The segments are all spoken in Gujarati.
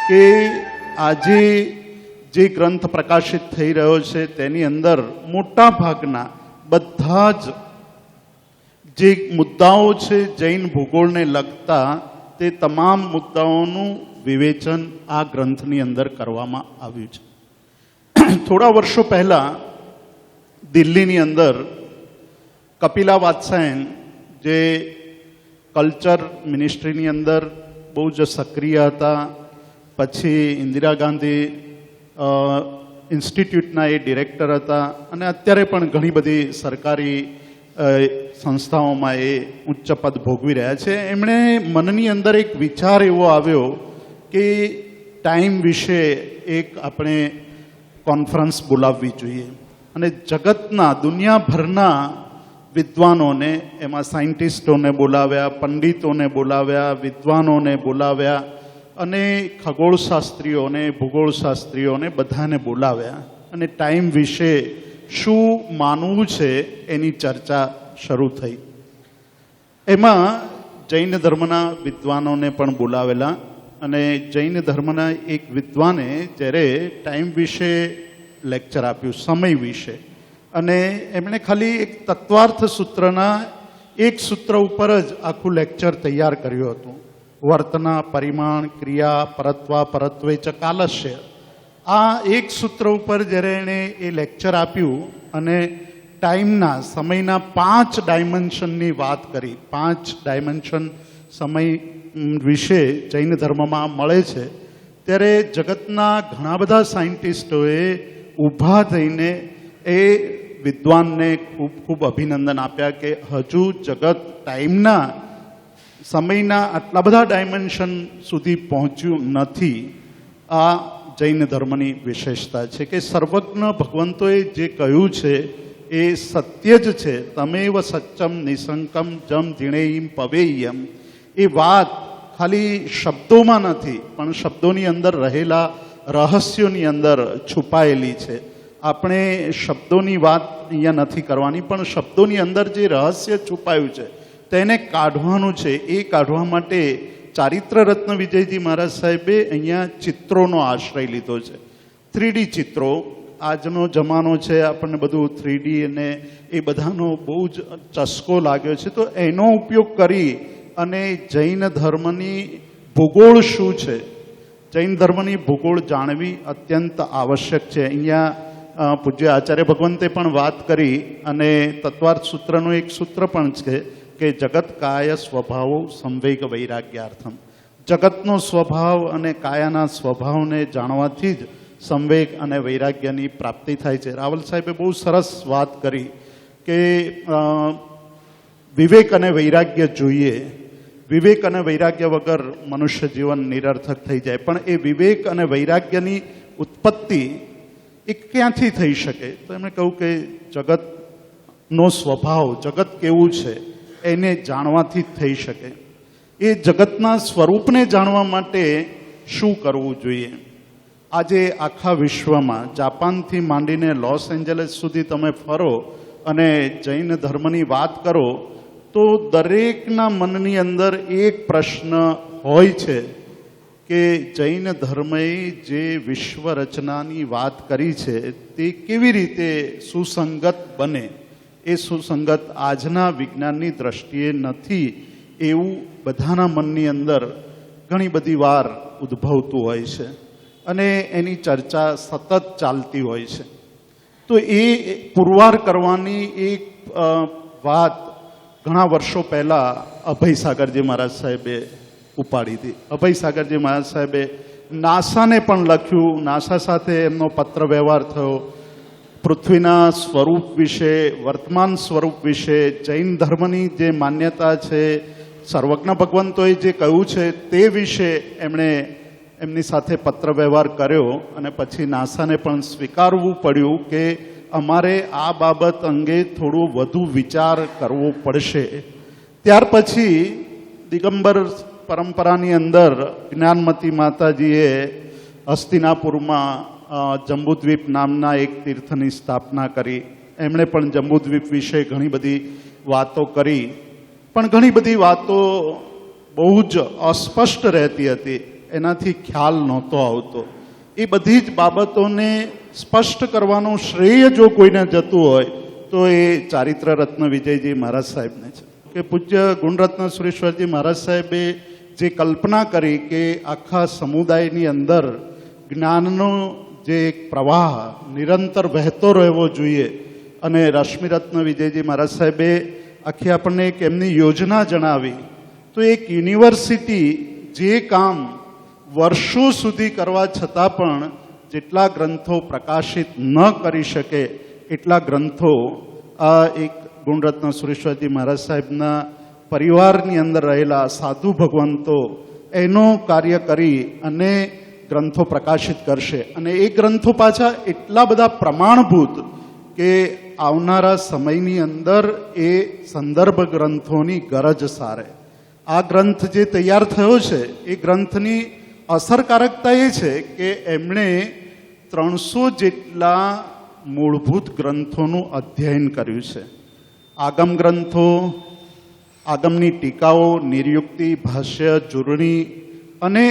કે આજે જે ગ્રંથ પ્રકાશિત થઈ રહ્યો છે તેની અંદર મોટા ભાગના બધા જ જે મુદ્દાઓ છે જૈન ભૂગોળને લગતા તે તમામ મુદ્દાઓનું વિવેચન આ ગ્રંથની અંદર કરવામાં આવ્યું છે. થોડા વર્ષો પહેલા દિલ્હીની અંદર કપિલા વાત્સાયન જે કલ્ચર મિનિસ્ટ્રીની અંદર બહુ જ સક્રિય હતા, પછી ઇન્દિરા ગાંધી ઇન્સ્ટિટ્યૂટના એ ડિરેક્ટર હતા અને અત્યારે પણ ઘણી બધી સરકારી સંસ્થાઓમાં એ ઉચ્ચ પદ ભોગવી રહ્યા છે. એમણે મનની અંદર એક વિચાર એવો આવ્યો કે ટાઈમ વિશે એક આપણે કોન્ફરન્સ બોલાવવી જોઈએ અને જગતના દુનિયાભરના વિદ્વાનોને, એમાં સાયન્ટિસ્ટોને બોલાવ્યા, પંડિતોને બોલાવ્યા, વિદ્વાનોને બોલાવ્યા અને ખગોળશાસ્ત્રીઓને, ભૂગોળશાસ્ત્રીઓને બધાને બોલાવ્યા અને ટાઈમ વિશે શું માનવું છે એની ચર્ચા શરૂ થઈ. એમાં જૈન ધર્મના વિદ્વાનોને પણ બોલાવેલા અને જૈન ધર્મના એક વિદ્વાને જ્યારે ટાઈમ વિશે લેક્ચર આપ્યું, સમય વિશે, અને એમણે ખાલી એક તત્વાર્થ સૂત્રના એક સૂત્ર ઉપર જ આખું લેક્ચર તૈયાર કર્યું હતું. વર્તના પરિમાણ ક્રિયા પરત્વા પરત્વે ચ કાલસ્ય. આ એક સૂત્ર ઉપર જ્યારે એણે એ લેક્ચર આપ્યું અને ટાઈમના, સમયના 5 ડાયમેન્શનની વાત કરી. 5 ડાયમેન્શન સમય વિશે જૈન ધર્મમાં મળે છે. ત્યારે જગતના ઘણા બધા સાયન્ટિસ્ટોએ ઊભા થઈને એ વિદ્વાનને ખૂબ ખૂબ અભિનંદન આપ્યા કે હજુ જગત ટાઈમના, સમયના આટલા બધા ડાયમેન્શન સુધી પહોંચ્યું નથી. આ જૈન ધર્મની વિશેષતા છે કે સર્વજ્ઞ ભગવંતોએ જે કહ્યું છે એ સત્ય જ છે. તમેવ સચ્ચમ નિશંકમ જમ ધીણેયમ પવેયમ. એ વાત ખાલી શબ્દોમાં નથી પણ શબ્દોની અંદર રહેલા રહસ્યોની અંદર છુપાયેલી છે. આપણે શબ્દોની વાત અહીંયા નથી કરવાની, પણ શબ્દોની અંદર જે રહસ્ય છુપાયું છે તેને કાઢવાનું છે. એ કાઢવા માટે ચારિત્ર રત્ન વિજયજી મહારાજ સાહેબે અહીંયા ચિત્રોનો આશ્રય લીધો છે. 3D ચિત્રો. આજનો જમાનો છે, આપણને બધું 3D અને એ બધાનો બહુ જ ચસ્કો લાગ્યો છે, તો એનો ઉપયોગ કરી અને જૈન ધર્મની ભૂગોળ શું છે, જૈન ધર્મની ભૂગોળ જાણવી અત્યંત આવશ્યક છે. અહીંયા પૂજ્ય આચાર્ય ભગવંતે પણ વાત કરી અને તત્વાર્થ સૂત્રનું એક સૂત્ર પણ છે કે જગત કાય સ્વભાવો સંવેગ વૈરાગ્યાર્થમ. જગતનો સ્વભાવ અને કાયાના સ્વભાવને જાણવાથી જ સંવેગ અને વૈરાગ્યની પ્રાપ્તિ થાય છે. રાવલ સાહેબે બહુ સરસ વાત કરી કે વિવેક અને વૈરાગ્ય જોઈએ. વિવેક અને વૈરાગ્ય વગર મનુષ્ય જીવન નિરર્થક થઈ જાય. પણ એ વિવેક અને વૈરાગ્યની ઉત્પત્તિ એ ક્યાંથી થઈ શકે? તો એમણે કહ્યું કે જગતનો સ્વભાવ, જગત કેવું છે એને જાણવાથી જ થઈ શકે. એ જગતના સ્વરૂપને જાણવા માટે શું કરવું જોઈએ? આજે આખા વિશ્વમાં જાપાનથી માંડીને લોસ એન્જલસ સુધી તમે ફરો અને જૈન ધર્મની વાત કરો તો દરેકના મનની અંદર એક પ્રશ્ન હોય છે કે જૈન ધર્મએ જે વિશ્વ રચનાની વાત કરી છે તે કેવી રીતે સુસંગત બને. એ સુસંગત આજના વિજ્ઞાનની દ્રષ્ટિએ નથી એવું બધાના મનની અંદર ઘણી બધી વાર ઉદ્ભવતું હોય છે અને એની ચર્ચા સતત ચાલતી હોય છે. તો એ પુરવાર કરવાની એક વાત ઘણા વર્ષો પહેલાં અભય સાગરજી મહારાજ સાહેબે ઉપાડી હતી. અભય સાગરજી મહારાજ સાહેબે નાસાને પણ લખ્યું, નાસા સાથે એમનો પત્ર વ્યવહાર થયો. પૃથ્વીના સ્વરૂપ વિશે, વર્તમાન સ્વરૂપ વિશે, જૈન ધર્મની જે માન્યતા છે, સર્વજ્ઞ ભગવંતોએ જે કહ્યું છે તે વિશે એમણે એમની સાથે પત્ર વ્યવહાર કર્યો અને પછી નાસાને પણ સ્વીકારવું પડ્યું કે અમારે આ બાબત અંગે થોડો વધુ વિચાર કરવો પડશે. ત્યાર પછી દિગંબર પરંપરાની અંદર જ્ઞાનમતી માતાજીએ હસ્તિનાપુરમાં જંબુદ્વીપ નામના એક તીર્થની સ્થાપના કરી. એમણે પણ જંબુદ્વીપ વિશે ઘણી બધી વાતો કરી, પણ ઘણી બધી વાતો બહુ જ અસ્પષ્ટ રહેતી હતી. એનાથી ખ્યાલ નહોતો આવતો. એ બધી જ બાબતોને સ્પષ્ટ કરવાનું શ્રેય જો કોઈને જતું હોય તો એ ચારિત્ર રત્ન વિજયજી મહારાજ સાહેબને છે. કે પૂજ્ય ગુણરત્ન સુરેશ્વરજી મહારાજ સાહેબે જે કલ્પના કરી કે આખા સમુદાયની અંદર જ્ઞાનનો જે એક પ્રવાહ નિરંતર વહેતો રહેવો જોઈએ, અને રશ્મિરત્ન વિજયજી મહારાજ સાહેબે આખી આપણને એક એમની યોજના જણાવી. તો એક યુનિવર્સિટી જે કામ વર્ષો સુધી કરવા છતાં પણ જેટલા ગ્રંથો પ્રકાશિત ન કરી શકે એટલા ગ્રંથો આ એક ગુણરત્ન સુરેશ્વરજી મહારાજ સાહેબના પરિવારની અંદર રહેલા સાધુ ભગવંતો એનો કાર્ય કરી અને ગ્રંથો પ્રકાશિત કરશે. અને એ ગ્રંથો પાછા એટલા બધા પ્રમાણભૂત કે આવનારા સમયની અંદર એ સંદર્ભ ગ્રંથોની ગરજ સારે. આ ગ્રંથ જે તૈયાર થયો છે એ ગ્રંથની અસરકારકતા એ છે કે એમણે 300 જેટલા મૂળભૂત ગ્રંથોનું અધ્યયન કર્યું છે. આગમ ગ્રંથો, આગમની ટીકાઓ, નિર્યુક્તિ, ભાષ્ય, ચૂર્ણી, અને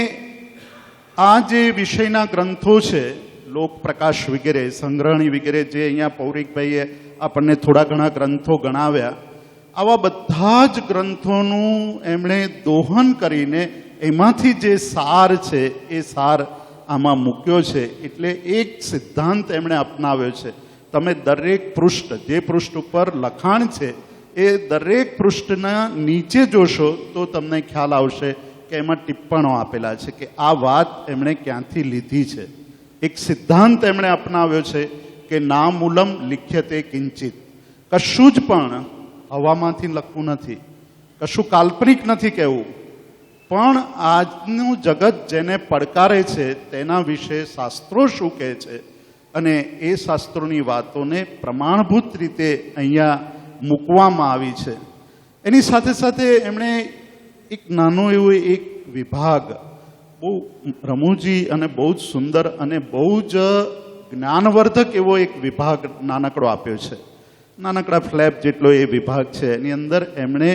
આ જે વિષયના ગ્રંથો છે લોકપ્રકાશ વગેરે, સંગ્રહણી વગેરે, જે અહીંયા પૌરિકભાઈએ આપણને થોડા ઘણા ગ્રંથો ગણાવ્યા, આવા બધા જ ગ્રંથોનું એમણે દોહન કરીને એમાંથી જે સાર છે એ સાર આમાં મૂક્યો છે. એટલે એક સિદ્ધાંત એમણે અપનાવ્યો છે. તમે દરેક પૃષ્ઠ, જે પૃષ્ઠ ઉપર લખાણ છે એ દરેક પૃષ્ઠના નીચે જોશો તો તમને ખ્યાલ આવશે કે એમાં ટિપ્પણો આપેલા છે કે આ વાત એમણે ક્યાંથી લીધી છે. એક સિદ્ધાંત એમણે અપનાવ્યો છે કે ના મૂલમ લિખ્યતે કિંચિત. કશું જ પણ હવામાંથી લખવું નથી, કશું કાલ્પનિક નથી કહેવું, પણ આજનું જગત જેને પડકારે છે તેના વિશે શાસ્ત્રો શું કહે છે અને એ શાસ્ત્રોની વાતોને પ્રમાણભૂત રીતે અહીંયા મૂકવામાં આવી છે. એની સાથે સાથે એમણે એક નાનો એવો એક વિભાગ, બહુ રમૂજી અને બહુ જ સુંદર અને બહુ જ જ્ઞાનવર્ધક એવો એક વિભાગ નાનકડો આપ્યો છે. નાનકડા ફ્લેપ જેટલો એ વિભાગ છે. એની અંદર એમણે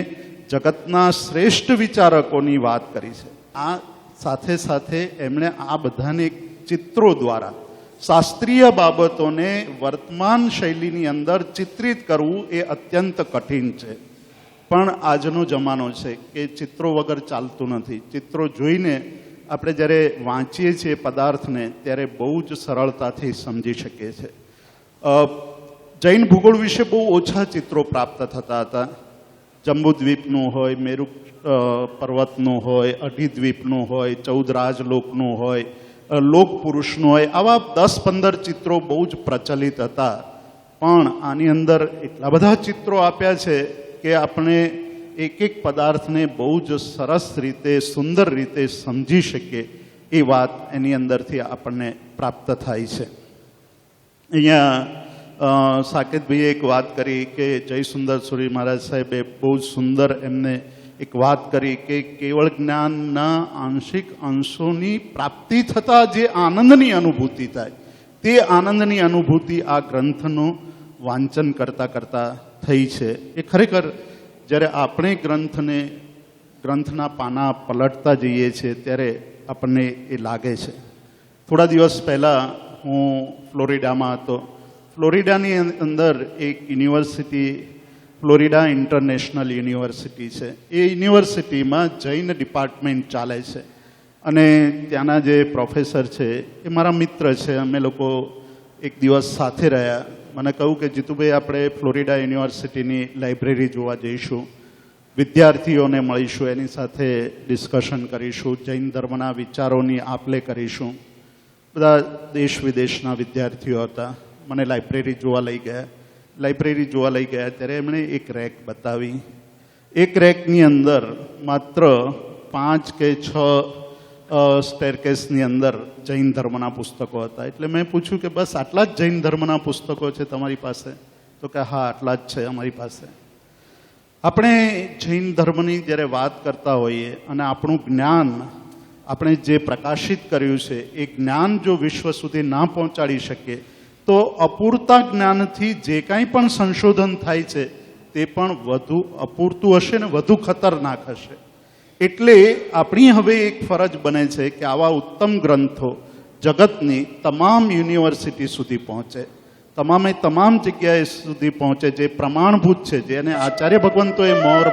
જગતના શ્રેષ્ઠ વિચારકોની વાત કરી છે. આ સાથે સાથે એમણે આ બધાને ચિત્રો દ્વારા શાસ્ત્રીય બાબતોને વર્તમાન શૈલીની અંદર ચિત્રિત કરવું એ અત્યંત કઠિન છે. પણ આજનો જમાનો છે કે ચિત્રો વગર ચાલતું નથી. ચિત્રો જોઈને આપણે જ્યારે વાંચીએ છીએ પદાર્થને ત્યારે બહુ જ સરળતાથી સમજી શકીએ છીએ. જૈન ભૂગોળ વિશે બહુ ઓછા ચિત્રો પ્રાપ્ત થતા હતા. જંબુદ્વીપનું હોય, મેરુ પર્વતનું હોય, અઢીદ્વીપનું હોય, 14 રાજલોકનું હોય, લોક પુરુષનું હોય, આવા 10-15 ચિત્રો બહુ જ પ્રચલિત હતા. પણ આની અંદર એટલા બધા ચિત્રો આપ્યા છે કે આપણે એક એક પદાર્થને બહુ જ સરસ રીતે, સુંદર રીતે સમજી શકીએ એ વાત એની અંદરથી આપણને પ્રાપ્ત થાય છે. અહીંયા સાકેતભાઈએ એક વાત કરી કે જયસુંદર સુરી મહારાજ સાહેબે બહુ જ સુંદર એમને એક વાત કરી કે કેવળ જ્ઞાનના આંશિક અંશોની પ્રાપ્તિ થતાં જે આનંદની અનુભૂતિ થાય, તે આનંદની અનુભૂતિ આ ગ્રંથનું વાંચન કરતાં કરતાં થઈ છે. એ ખરેખર જ્યારે આપણે ગ્રંથના પાના પલટતા જઈએ છીએ ત્યારે આપણને એ લાગે છે. થોડા દિવસ પહેલાં હું ફ્લોરિડામાં હતો. ફ્લોરિડાની અંદર એક યુનિવર્સિટી, ફ્લોરિડા ઇન્ટરનેશનલ યુનિવર્સિટી છે. એ યુનિવર્સિટીમાં જૈન ડિપાર્ટમેન્ટ ચાલે છે અને ત્યાંના જે પ્રોફેસર છે એ મારા મિત્ર છે. અમે લોકો એક દિવસ સાથે રહ્યા. મને કહ્યું કે જીતુભાઈ, આપણે ફ્લોરિડા યુનિવર્સિટીની લાઇબ્રેરી જોવા જઈશું, વિદ્યાર્થીઓને મળીશું, એની સાથે ડિસ્કશન કરીશું, જૈન ધર્મના વિચારોની આપ-લે કરીશું. બધા દેશ વિદેશના વિદ્યાર્થીઓ હતા. મને લાઇબ્રેરી જોવા લઈ ગયા. લાઇબ્રેરી જોવા લઈ ગયા ત્યારે એમણે એક રેક બતાવી. એક રેકની અંદર માત્ર 5 કે 6 સ્ટેરકેસની અંદર જૈન ધર્મના પુસ્તકો હતા. એટલે મેં પૂછ્યું કે બસ આટલા જ જૈન ધર્મના પુસ્તકો છે તમારી પાસે? તો કે હા, આટલા જ છે અમારી પાસે. આપણે જૈન ધર્મની જ્યારે વાત કરતા હોઈએ અને આપણું જ્ઞાન આપણે જે પ્રકાશિત કર્યું છે એ જ્ઞાન જો વિશ્વ સુધી ના પહોંચાડી શકીએ તો અપૂરતા જ્ઞાનથી જે કાંઈ પણ સંશોધન થાય છે તે પણ વધુ અપૂરતું હશે ને વધુ ખતરનાક હશે. એટલે આપણી હવે એક ફરજ બને છે કે આવા ઉત્તમ ગ્રંથો જગતની તમામ યુનિવર્સિટી સુધી પહોંચે, તમામ જગ્યાએ સુધી પહોંચે, જે પ્રમાણભૂત છે, જેને આચાર્ય ભગવંતોએ મોર